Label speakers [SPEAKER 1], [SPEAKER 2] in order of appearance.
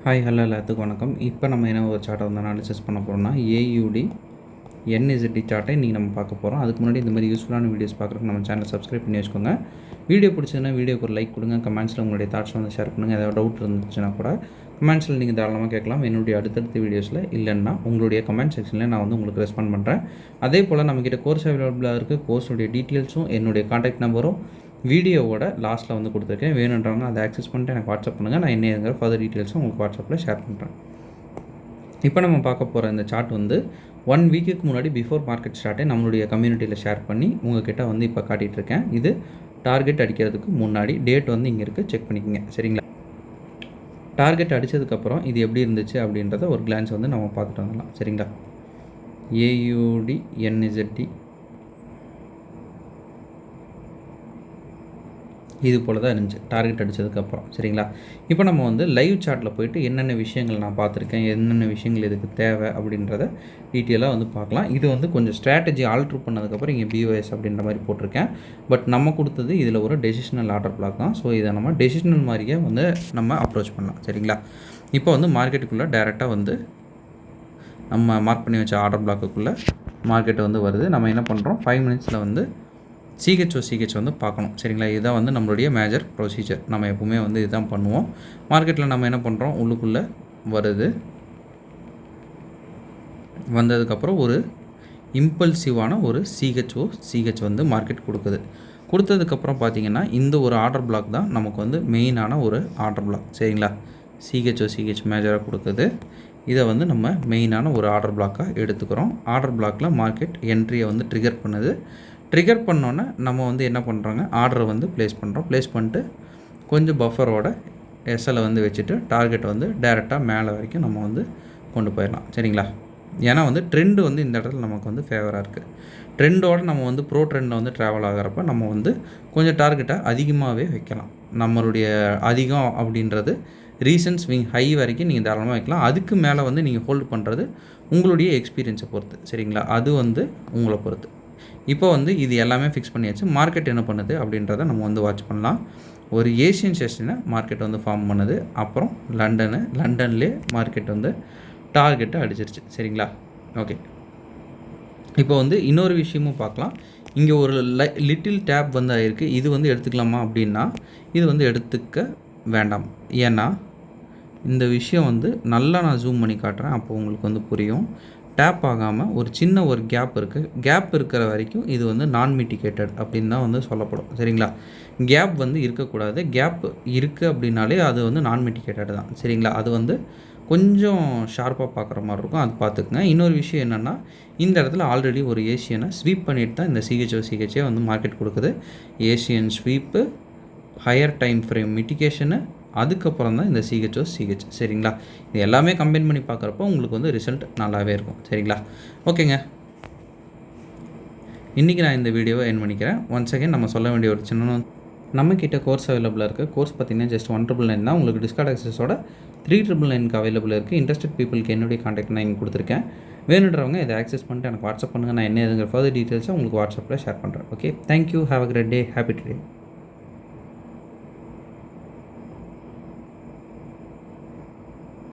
[SPEAKER 1] Hi hello எல்லாத்துக்கும் வணக்கம். இப்போ நம்ம என்ன ஒரு சார்ட்டை வந்து அனாலிசிஸ் பண்ண போகிறோம்னா ஏயுடி என்இசட்டி சார்ட்டை இன்றைக்கி நம்ம பார்க்க போகிறோம். அதுக்கு முன்னாடி இந்த மாதிரி யூஸ்ஃபுல்லான வீடியோஸ் பார்க்குறதுக்கு நம்ம சேனலை சப்ஸ்கிரைப் பண்ணி வச்சுக்கோங்க. வீடியோ பிடிச்சதுன்னா வீடியோக்கு ஒரு லைக் கொடுங்க. கமெண்ட்ஸில் உங்களுடைய தாட்ஸ் வந்து ஷேர் பண்ணுங்கள். ஏதாவது டவுட் இருந்துச்சுன்னா கூட கமெண்ட்ஸில் நீங்கள் தாராளமாக கேட்கலாம். என்னுடைய அடுத்தடுத்த வீடியோஸில் இல்லைன்னா உங்களுடைய கமெண்ட் செக்ஷனில் நான் வந்து உங்களுக்கு ரெஸ்பாண்ட் பண்ணுறேன். அதே போல் நம்மக்கிட்ட கோர்ஸ் அவைலபிளாக இருக்குது. கோர்ஸுடைய டீட்டெயில்ஸும் என்னுடைய காண்டாக்ட் நம்பரும் வீடியோவோட லாஸ்ட்டில் வந்து கொடுத்துருக்கேன். வேணுன்றவங்க அதை ஆக்சஸ் பண்ணிட்டு எனக்கு வாட்ஸ்அப் பண்ணுங்கள். நான் என்னங்கிற ஃபர்தர் டீட்டெயில்ஸும் உங்களுக்கு வாட்ஸ்அப்பில் ஷேர் பண்ணுறேன். இப்போ நம்ம பார்க்க போகிற இந்த சார்ட் வந்து 1 வீக்குக்கு முன்னாடி பிஃபோர் மார்க்கெட் ஸ்டார்ட்டை நம்மளுடைய கம்யூனிட்டியில் ஷேர் பண்ணி உங்கள்கிட்ட வந்து இப்போ காட்டிகிட்ருக்கேன். இது டார்கெட் அடிக்கிறதுக்கு முன்னாடி டேட் வந்து இங்கே இருக்குது, செக் பண்ணிக்கோங்க. சரிங்களா? டார்கெட் அடித்ததுக்கப்புறம் இது எப்படி இருந்துச்சு அப்படின்றத ஒரு கிளான்ஸ் வந்து நம்ம பார்த்துட்டு வந்துடலாம். சரிங்களா? ஏயுடி என்இசட்டி இது போல் தான் இருந்துச்சு டார்கெட் அடித்ததுக்கப்புறம். சரிங்களா? இப்போ நம்ம வந்து லைவ் சார்ட்டில் போய்ட்டு என்னென்ன விஷயங்கள் நான் பார்த்துருக்கேன், என்னென்ன விஷயங்கள் இதுக்கு தேவை அப்படின்றத டீட்டெயிலாக வந்து பார்க்கலாம். இது வந்து கொஞ்சம் ஸ்ட்ராட்டஜி ஆல்ட்ரு பண்ணதுக்கப்புறம் இங்கே பிஓஎஸ் அப்படின்ற மாதிரி போட்டிருக்கேன். பட் நம்ம கொடுத்தது இதில் ஒரு டெசிஷனல் ஆர்டர் பிளாக் தான். ஸோ இதை நம்ம டெசிஷனல் மாதிரியே வந்து நம்ம அப்ரோச் பண்ணலாம். சரிங்களா? இப்போ வந்து மார்க்கெட்டுக்குள்ளே டேரெக்டாக வந்து நம்ம மார்க் பண்ணி வச்ச ஆர்டர் பிளாக்குக்குள்ளே மார்க்கெட் வந்து வருது. நம்ம என்ன பண்ணுறோம், 5 மினிட்ஸில் வந்து சிஹெச் வந்து பார்க்கணும். சரிங்களா? இதுதான் வந்து நம்மளுடைய மேஜர் ப்ரொசீஜர். நம்ம எப்போவுமே வந்து இதுதான் பண்ணுவோம். மார்க்கெட்டில் நம்ம என்ன பண்ணுறோம், உள்ளுக்குள்ளே வருது. வந்ததுக்கப்புறம் ஒரு இம்பல்சிவான ஒரு சிஹெச் வந்து மார்க்கெட் கொடுத்ததுக்கப்புறம் பார்த்திங்கன்னா இந்த ஒரு ஆர்டர் பிளாக் தான் நமக்கு வந்து மெயினான ஒரு ஆர்டர் பிளாக். சரிங்களா? சிஹெச் மேஜராக கொடுக்குது. இதை வந்து நம்ம மெயினான ஒரு ஆர்டர் பிளாக்காக எடுத்துக்கிறோம். ஆர்டர் பிளாக்கில் மார்க்கெட் என்ட்ரியை வந்து ட்ரிகர் பண்ணுது. ட்ரிகர் பண்ணோன்னே நம்ம வந்து என்ன பண்ணுறோங்க, ஆர்டரை வந்து ப்ளேஸ் பண்ணிட்டு கொஞ்சம் பஃபரோட எஸ்எல்லை வந்து வச்சுட்டு டார்கெட் வந்து டேரெக்டாக மேலே வரைக்கும் நம்ம வந்து கொண்டு போயிடலாம். சரிங்களா? ஏன்னா வந்து ட்ரெண்டு வந்து இந்த இடத்துல நமக்கு வந்து ஃபேவராக இருக்குது. ட்ரெண்டோடு நம்ம வந்து ப்ரோ ட்ரெண்டில் வந்து ட்ராவல் ஆகிறப்ப நம்ம வந்து கொஞ்சம் டார்கெட்டை அதிகமாகவே வைக்கலாம். நம்மளுடைய அதிகம் அப்படின்றது ரீசன்ட் ஸ்விங் ஹை வரைக்கும் நீங்கள் தாராளமாக வைக்கலாம். அதுக்கு மேலே வந்து நீங்கள் ஹோல்டு பண்ணுறது உங்களுடைய எக்ஸ்பீரியன்ஸை பொறுத்து. சரிங்களா? அது வந்து உங்களை பொறுத்து. இப்போ வந்து இது எல்லாமே ஃபிக்ஸ் பண்ணியாச்சு. மார்க்கெட் என்ன பண்ணுது அப்படின்றத நம்ம வந்து வாட்ச் பண்ணலாம். ஒரு ஏஷியன் செஷனை மார்க்கெட் வந்து ஃபார்ம் பண்ணுது. அப்புறம் லண்டன்லேயே மார்க்கெட் வந்து டார்கெட்டை அடிச்சிருச்சு. சரிங்களா? ஓகே. இப்போ வந்து இன்னொரு விஷயமும் பார்க்கலாம். இங்கே ஒரு லிட்டில் டேப் வந்து ஆகிருக்கு. இது வந்து எடுத்துக்கலாமா அப்படின்னா இது வந்து எடுத்துக்க வேண்டாம். ஏன்னா இந்த விஷயம் வந்து நல்லா நான் ஜூம் பண்ணி காட்டுறேன், அப்போ உங்களுக்கு வந்து புரியும். டேப் ஆகாமல் ஒரு சின்ன ஒரு கேப் இருக்குது. கேப் இருக்கிற வரைக்கும் இது வந்து நான் மிட்டிகேட்டட் அப்படின்னு தான் வந்து சொல்லப்படும். சரிங்களா? கேப் வந்து இருக்கக்கூடாது. கேப் இருக்குது அப்படின்னாலே அது வந்து நான் மிட்டிகேட்டட் தான். சரிங்களா? அது வந்து கொஞ்சம் ஷார்ப்பாக பார்க்குற மாதிரி இருக்கும். அது பார்த்துக்குங்க. இன்னொரு விஷயம் என்னென்னா, இந்த இடத்துல ஆல்ரெடி ஒரு ஏஷியனை ஸ்வீப் பண்ணிட்டு தான் இந்த சிஹெச்சே வந்து மார்க்கெட் கொடுக்குது. Asian sweep, higher time frame mitigation, அதுக்கப்புறம் தான் இந்த சிஹெச். சரிங்களா? இது எல்லாமே கம்பைன் பண்ணி பார்க்குறப்போ உங்களுக்கு வந்து ரிசல்ட் நல்லாவே இருக்கும். சரிங்களா? ஓகேங்க. இன்றைக்கி நான் இந்த வீடியோவை என் பண்ணிக்கிறேன். ஒன்ஸ் அகேன் நம்ம சொல்ல வேண்டிய ஒரு சின்ன, நம்மக்கிட்ட கோர்ஸ் அவைலபிளாக இருக்குது. கோர்ஸ் பார்த்திங்கன்னா ஜஸ்ட் 199 தான். உங்களுக்கு டிஸ்கவுண்ட் ஆக்சஸோட 399க்கு அவைலபிள் இருக்குது. இன்ட்ரெஸ்டட் பீப்புளுக்கு என்னுடைய கான்டாக்ட் நான் இங்கே கொடுத்துருக்கேன். வேணுன்றவங்க இதை ஆக்சஸ் பண்ணிட்டு எனக்கு வாட்ஸ்அப் பண்ணுங்கள். நான் என்ன எதுங்கிற ஃபர்தர் டீட்டெயில்ஸை உங்களுக்கு வாட்ஸ்அப்பில் ஷேர் பண்ணுறேன். Okay, thank you. Have a great day. Happy today.